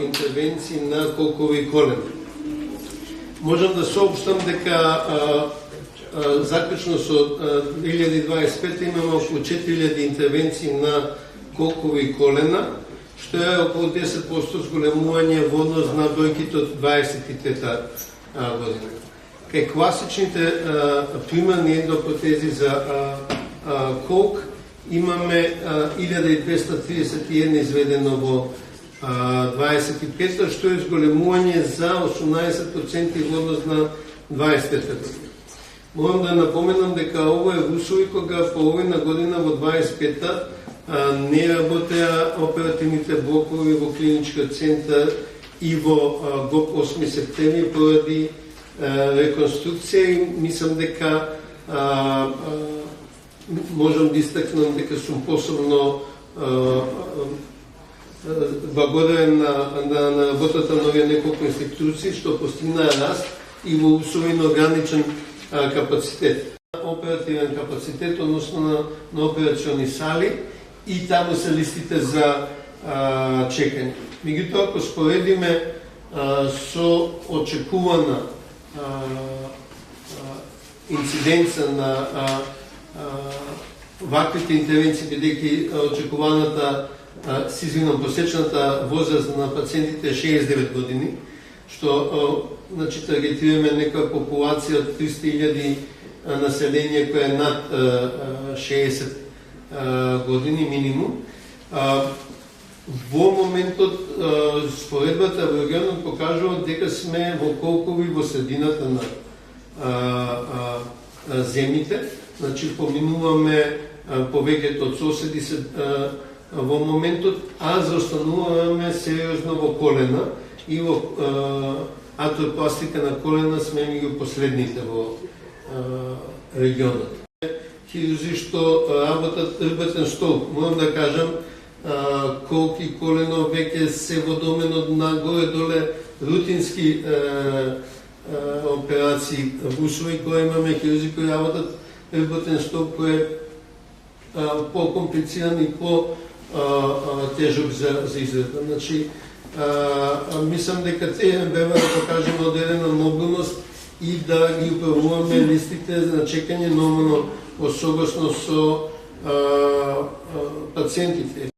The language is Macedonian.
интервенции на колкови колена. Можам да соопштам дека заклучно со 2025 имаме околу 4000 интервенции на колкови колена, што е околу 10% зголемување во однос на бројките од 23-та година. Кај класичните примарни ендопротези за колк имаме 1231 изведено во 25-та, што е зголемување за 18% во однос на 25-та година. Морам да напоменам дека ово е услови кога половина година во 25-та не работеа оперативните блокови во клиничкиот центар и во ГОП 8 септември поради реконструкција и мислам дека можам да истакнам дека сум посебно благодарен на работата на овие неколку институции што постигнаа раст и во услови на ограничен капацитет. Оперативен капацитет, односно на операциони сали и таму се листите за чекање. Меѓутоа, ако споредиме со очекувана инциденца на ваквите интервенции, бидејќи очекуваната посечната возраст на пациентите е 69 години, што значи таргетираме некоја популација од 300.000 население која е над 60 години минимум. Во моментот споредбата во регионот покажува дека сме во колкови во средината на земјите, значи поминуваме повеќето од соседи во моментот, а заостануваме сериозно во колена и во атропластика на колена сме меѓу последните во регионот. Хирурзи што работат рбетен стол, морам да кажам, колки колено веќе се во доменот на горе-доле рутински операции во услови кои имаме хирурзи кои работат рбетен стол кој е по-комплициран и по-тежок за израда. Значи, мислам дека бева да покажеме одредена мобилност и да ги управуваме листите на чекање нормално, осогласно со пациентите.